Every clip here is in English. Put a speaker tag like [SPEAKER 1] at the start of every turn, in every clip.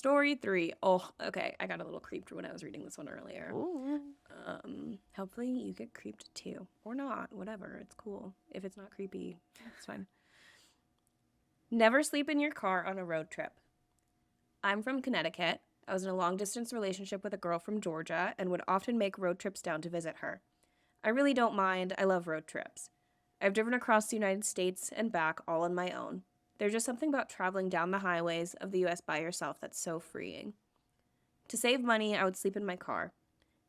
[SPEAKER 1] Story 3. Oh, okay. I got a little creeped when I was reading this one earlier.
[SPEAKER 2] Ooh.
[SPEAKER 1] Hopefully you get creeped too. Or not. Whatever. It's cool. If it's not creepy, it's fine. Never sleep in your car on a road trip. I'm from Connecticut. I was in a long-distance relationship with a girl from Georgia and would often make road trips down to visit her. I really don't mind. I love road trips. I've driven across the United States and back all on my own. There's just something about traveling down the highways of the U.S. by yourself that's so freeing. To save money, I would sleep in my car.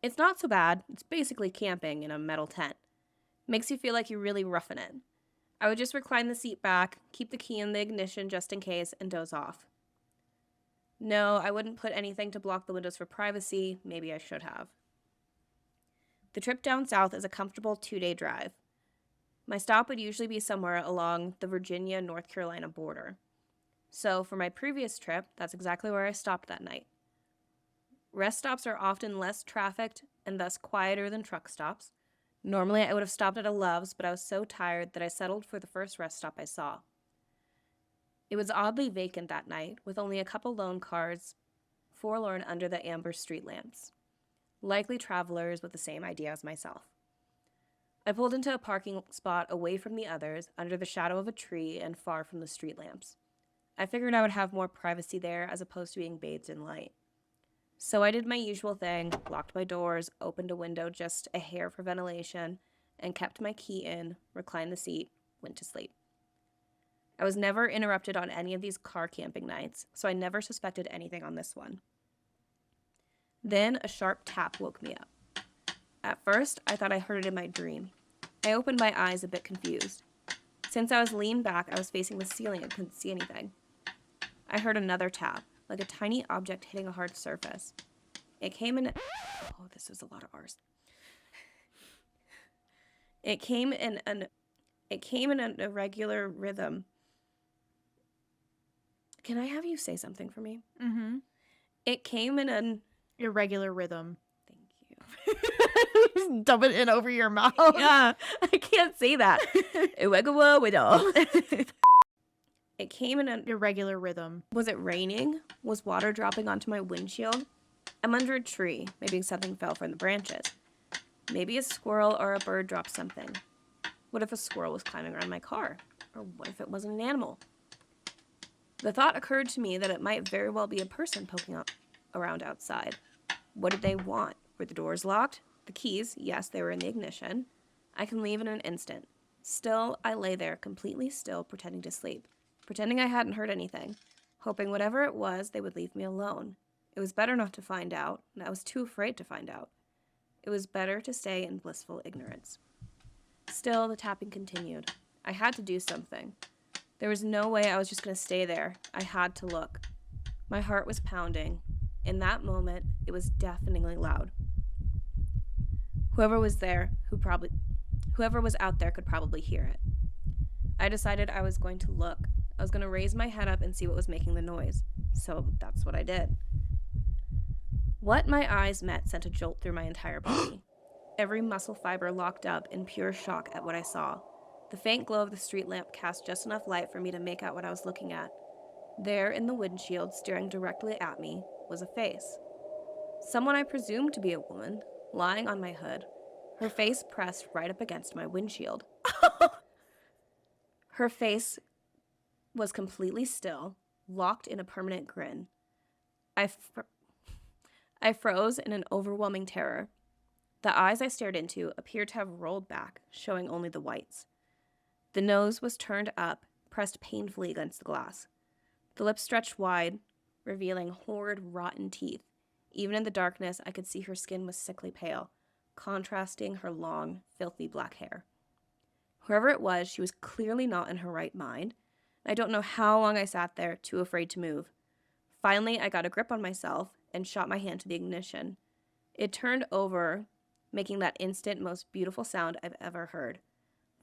[SPEAKER 1] It's not so bad. It's basically camping in a metal tent. Makes you feel like you're really roughing it. I would just recline the seat back, keep the key in the ignition just in case, and doze off. No, I wouldn't put anything to block the windows for privacy. Maybe I should have. The trip down south is a comfortable 2-day drive. My stop would usually be somewhere along the Virginia-North Carolina border. So for my previous trip, that's exactly where I stopped that night. Rest stops are often less trafficked and thus quieter than truck stops. Normally I would have stopped at a Love's, but I was so tired that I settled for the first rest stop I saw. It was oddly vacant that night, with only a couple lone cars, forlorn under the amber street lamps. Likely travelers with the same idea as myself. I pulled into a parking spot away from the others, under the shadow of a tree and far from the street lamps. I figured I would have more privacy there as opposed to being bathed in light. So I did my usual thing, locked my doors, opened a window just a hair for ventilation, and kept my key in, reclined the seat, went to sleep. I was never interrupted on any of these car camping nights, so I never suspected anything on this one. Then a sharp tap woke me up. At first, I thought I heard it in my dream. I opened my eyes a bit confused. Since I was leaned back, I was facing the ceiling and couldn't see anything. I heard another tap, like a tiny object hitting a hard surface. It came in... Oh, this is a lot of R's. It came in an irregular rhythm. Can I have you say something for me?
[SPEAKER 2] Mm-hmm.
[SPEAKER 1] It came in an...
[SPEAKER 2] Irregular rhythm.
[SPEAKER 1] Thank you.
[SPEAKER 2] Just dump it in over your mouth.
[SPEAKER 1] Yeah, I can't say that. Irregular rhythm. It came in an...
[SPEAKER 2] Irregular rhythm.
[SPEAKER 1] Was it raining? Was water dropping onto my windshield? I'm under a tree. Maybe something fell from the branches. Maybe a squirrel or a bird dropped something. What if a squirrel was climbing around my car? Or what if it wasn't an animal? The thought occurred to me that it might very well be a person poking up around outside. What did they want? Were the doors locked? The keys, yes, they were in the ignition. I can leave in an instant. Still, I lay there, completely still, pretending to sleep. Pretending I hadn't heard anything. Hoping whatever it was, they would leave me alone. It was better not to find out, and I was too afraid to find out. It was better to stay in blissful ignorance. Still, the tapping continued. I had to do something. There was no way I was just going to stay there. I had to look. My heart was pounding. In that moment, it was deafeningly loud. Whoever was out there could probably hear it. I decided I was going to look. I was going to raise my head up and see what was making the noise. So that's what I did. What my eyes met sent a jolt through my entire body. Every muscle fiber locked up in pure shock at what I saw. The faint glow of the street lamp cast just enough light for me to make out what I was looking at. There, in the windshield, staring directly at me, was a face. Someone I presumed to be a woman, lying on my hood, her face pressed right up against my windshield. Her face was completely still, locked in a permanent grin. I froze in an overwhelming terror. The eyes I stared into appeared to have rolled back, showing only the whites. The nose was turned up, pressed painfully against the glass. The lips stretched wide, revealing horrid, rotten teeth. Even in the darkness, I could see her skin was sickly pale, contrasting her long, filthy black hair. Whoever it was, she was clearly not in her right mind. I don't know how long I sat there, too afraid to move. Finally, I got a grip on myself and shot my hand to the ignition. It turned over, making that instant, most beautiful sound I've ever heard.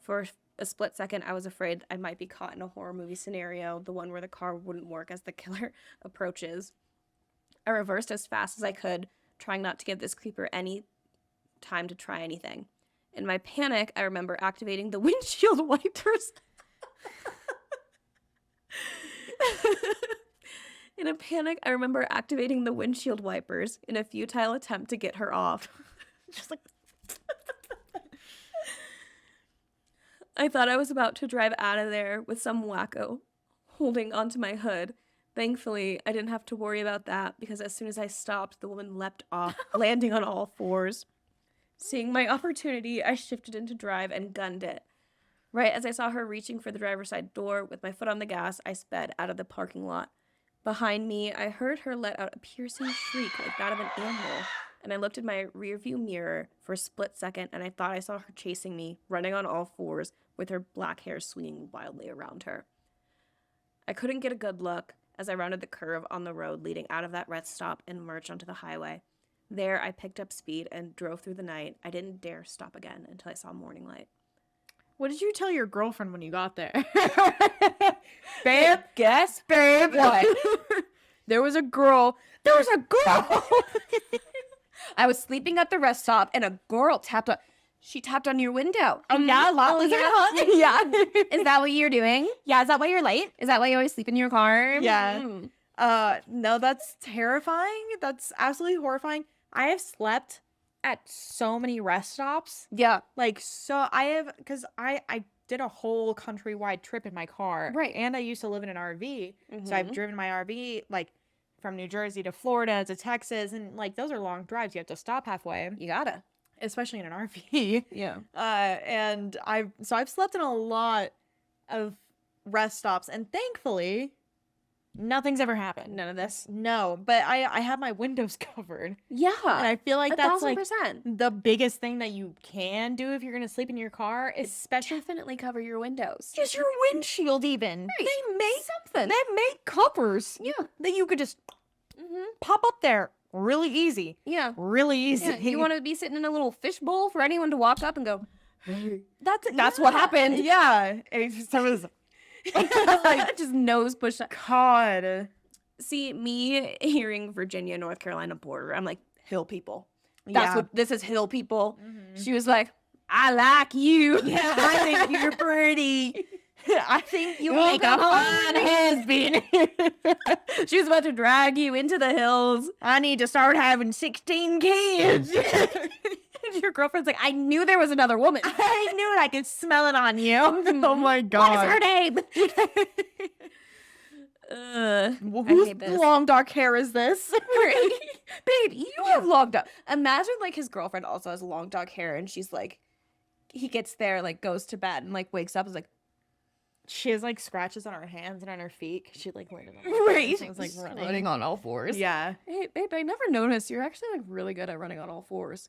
[SPEAKER 1] For a split second, I was afraid I might be caught in a horror movie scenario, the one where the car wouldn't work as the killer approaches. I reversed as fast as I could, trying not to give this creeper any time to try anything. In my panic, I remember activating the windshield wipers. In a panic, I remember activating the windshield wipers in a futile attempt to get her off.
[SPEAKER 2] Just like,
[SPEAKER 1] I thought I was about to drive out of there with some wacko holding onto my hood. Thankfully, I didn't have to worry about that because as soon as I stopped, the woman leapt off, landing on all fours. Seeing my opportunity, I shifted into drive and gunned it. Right as I saw her reaching for the driver's side door with my foot on the gas, I sped out of the parking lot. Behind me, I heard her let out a piercing shriek like that of an animal, and I looked in my rearview mirror for a split second, and I thought I saw her chasing me, running on all fours, with her black hair swinging wildly around her. I couldn't get a good look as I rounded the curve on the road leading out of that rest stop and merged onto the highway. There, I picked up speed and drove through the night. I didn't dare stop again until I saw morning light.
[SPEAKER 2] what did you tell your girlfriend when you got there? Babe,
[SPEAKER 1] Guess,
[SPEAKER 2] babe,
[SPEAKER 1] what?
[SPEAKER 2] There was a girl.
[SPEAKER 1] I was sleeping at the rest stop and a girl tapped on. She tapped on your window.
[SPEAKER 2] Oh, yeah, was it hot?
[SPEAKER 1] Yeah. Is that what you're doing?
[SPEAKER 2] Yeah, is that why you're late?
[SPEAKER 1] Is that why you always sleep in your car?
[SPEAKER 2] Yeah.
[SPEAKER 1] Mm.
[SPEAKER 2] No, that's terrifying. That's absolutely horrifying. I have slept at so many rest stops.
[SPEAKER 1] Yeah.
[SPEAKER 2] Like, so because I did a whole countrywide trip in my car.
[SPEAKER 1] Right.
[SPEAKER 2] And I used to live in an RV. So I've driven my RV, like, from New Jersey to Florida to Texas. And, like, those are long drives. You have to stop halfway.
[SPEAKER 1] You gotta.
[SPEAKER 2] Especially in an RV.
[SPEAKER 1] Yeah.
[SPEAKER 2] And I've slept in a lot of rest stops. And thankfully, nothing's ever happened.
[SPEAKER 1] None of this.
[SPEAKER 2] No, but I have my windows covered.
[SPEAKER 1] Yeah.
[SPEAKER 2] And I feel like that's like
[SPEAKER 1] 1,000%.
[SPEAKER 2] the biggest thing that you can do if you're going to sleep in your car, especially
[SPEAKER 1] Definitely cover your windows.
[SPEAKER 2] just your windshield even.
[SPEAKER 1] Right.
[SPEAKER 2] They make
[SPEAKER 1] something.
[SPEAKER 2] They make covers
[SPEAKER 1] Yeah.
[SPEAKER 2] that you could just
[SPEAKER 1] Mm-hmm.
[SPEAKER 2] pop up there really easy.
[SPEAKER 1] Yeah.
[SPEAKER 2] Really easy.
[SPEAKER 1] Yeah. You want to be sitting in a little fishbowl for anyone to walk up and go,
[SPEAKER 2] Hey.
[SPEAKER 1] That's what happened.
[SPEAKER 2] Yeah. So it was
[SPEAKER 1] Like, just nose pushed up.
[SPEAKER 2] God.
[SPEAKER 1] See, me hearing Virginia, North Carolina border, I'm like, hill people. That's
[SPEAKER 2] Yeah.
[SPEAKER 1] what this is, hill people. She was like, I like you.
[SPEAKER 2] Yeah, I think you're pretty. I think you
[SPEAKER 1] Make
[SPEAKER 2] make
[SPEAKER 1] a
[SPEAKER 2] a fine husband.
[SPEAKER 1] She was about to drag you into the hills.
[SPEAKER 2] I need to start having 16 kids.
[SPEAKER 1] And your girlfriend's like, I knew there was another woman.
[SPEAKER 2] I knew it. I could smell it on you. Oh my God.
[SPEAKER 1] What is her name?
[SPEAKER 2] Whose
[SPEAKER 1] hate this.
[SPEAKER 2] long dark hair is this?
[SPEAKER 1] Babe, you have long dark. Imagine like his girlfriend also has long dark hair and she's like, he gets there, like goes to bed and like wakes up and is like,
[SPEAKER 2] She has like scratches on her hands and on her feet. 'Cause she like landed on
[SPEAKER 1] right.
[SPEAKER 2] She's like
[SPEAKER 1] running on all fours.
[SPEAKER 2] Yeah.
[SPEAKER 1] Hey, babe, I never noticed. You're actually like really good at running on all fours.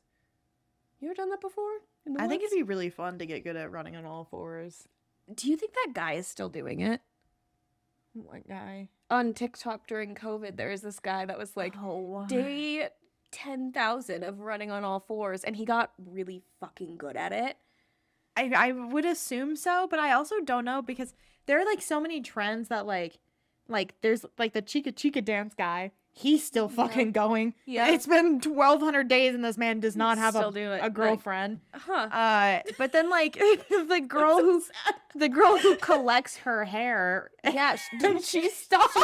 [SPEAKER 1] You ever done that before? In the
[SPEAKER 2] I think
[SPEAKER 1] woods?
[SPEAKER 2] it'd be really fun to get good at running on all fours.
[SPEAKER 1] Do you think that guy is still doing it?
[SPEAKER 2] What guy?
[SPEAKER 1] On TikTok during COVID, there was this guy that was like,
[SPEAKER 2] Oh.
[SPEAKER 1] day 10,000 of running on all fours, and he got really fucking good at it.
[SPEAKER 2] I would assume so, but I also don't know because there are like so many trends that like there's like the Chica Chica dance guy. He's still fucking going.
[SPEAKER 1] Yeah.
[SPEAKER 2] It's been 1,200 days and this man does not have
[SPEAKER 1] Still do it.
[SPEAKER 2] a girlfriend.
[SPEAKER 1] Huh.
[SPEAKER 2] But then like the girl who collects her hair.
[SPEAKER 1] Yeah, she stopped.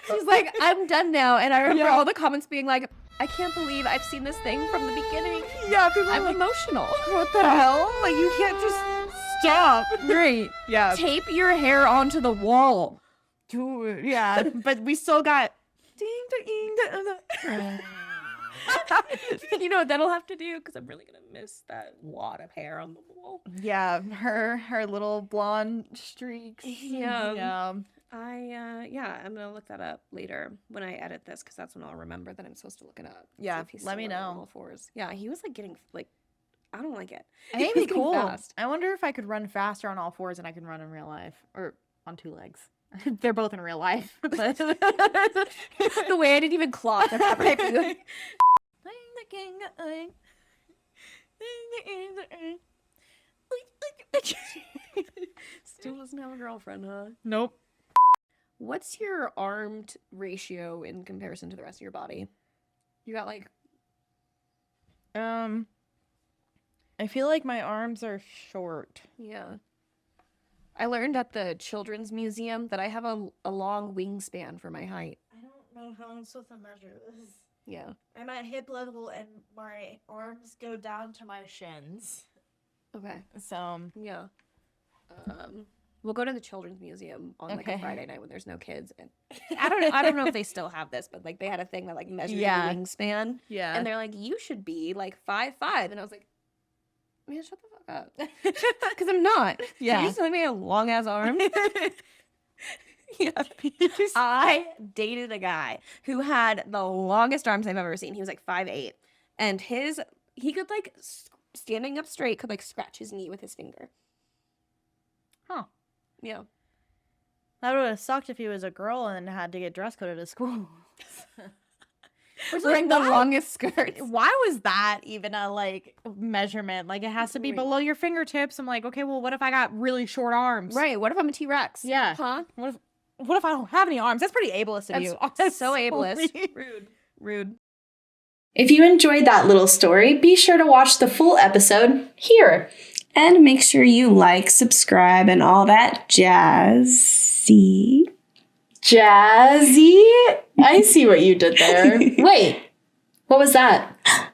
[SPEAKER 1] She's like, I'm done now. And I remember
[SPEAKER 2] Yeah.
[SPEAKER 1] all the comments being like, I can't believe I've seen this thing from the beginning.
[SPEAKER 2] Yeah, people are
[SPEAKER 1] I'm
[SPEAKER 2] like,
[SPEAKER 1] emotional.
[SPEAKER 2] what the hell? Like you can't just stop.
[SPEAKER 1] Great.
[SPEAKER 2] Yeah.
[SPEAKER 1] Tape your hair onto the wall.
[SPEAKER 2] Dude, yeah. But we still got ding, ding, ding, ding.
[SPEAKER 1] You know what that'll have to do? Because I'm really going to miss that wad of hair on the wall.
[SPEAKER 2] Yeah, her little blonde streaks.
[SPEAKER 1] Yeah.
[SPEAKER 2] Yeah.
[SPEAKER 1] I'm going to look that up later when I edit this because that's when I'll remember that I'm supposed to look it up. See
[SPEAKER 2] Yeah,
[SPEAKER 1] if he's
[SPEAKER 2] let
[SPEAKER 1] still
[SPEAKER 2] me
[SPEAKER 1] running on
[SPEAKER 2] know.
[SPEAKER 1] all fours. Yeah, he was like getting, like, I don't like it.
[SPEAKER 2] I think
[SPEAKER 1] He's
[SPEAKER 2] it'd be
[SPEAKER 1] getting
[SPEAKER 2] cool.
[SPEAKER 1] fast.
[SPEAKER 2] I wonder if I could run faster on all fours than I can run in real life. Or on two legs. They're both in real life. But
[SPEAKER 1] The way I didn't even clock. That's how I feel. Still doesn't have a girlfriend, huh?
[SPEAKER 2] Nope.
[SPEAKER 1] What's your armed ratio in comparison to the rest of your body? You got like,
[SPEAKER 2] I feel like my arms are short.
[SPEAKER 1] yeah. I learned at the Children's Museum that I have a long wingspan for my height.
[SPEAKER 2] I
[SPEAKER 3] I'm supposed to measure this.
[SPEAKER 1] Yeah.
[SPEAKER 3] I'm at hip level and my arms go down to my shins.
[SPEAKER 1] Okay.
[SPEAKER 2] So
[SPEAKER 1] Yeah. We'll go to the Children's Museum on like a Friday night when there's no kids. And I don't know if they still have this, but like they had a thing that like measured your wingspan.
[SPEAKER 2] Yeah.
[SPEAKER 1] And they're like, you should be like 5'5". And I was like, man, shut the fuck up. Because I'm not.
[SPEAKER 2] Yeah.
[SPEAKER 1] You just telling me I have long ass arms. Yeah. I dated a guy who had the longest arms I've ever seen. He was like 5'8". And he could like standing up straight could like scratch his knee with his finger.
[SPEAKER 2] Huh.
[SPEAKER 1] Yeah.
[SPEAKER 2] That would have sucked if he was a girl and had to get dress coded to school.
[SPEAKER 1] Wearing the longest skirts.
[SPEAKER 2] Why was that even a like measurement? Like it has to be below your fingertips. I'm like, okay, well, what if I got really short arms?
[SPEAKER 1] Right. What if I'm a T-Rex?
[SPEAKER 2] Yeah.
[SPEAKER 1] Huh?
[SPEAKER 2] What if I don't have any arms? That's pretty ableist of you.
[SPEAKER 1] That's so ableist. Rude.
[SPEAKER 4] If you enjoyed that little story, be sure to watch the full episode here. And make sure you like, subscribe, and all that jazzy. Jazzy? I see what you did there. Wait, what was that?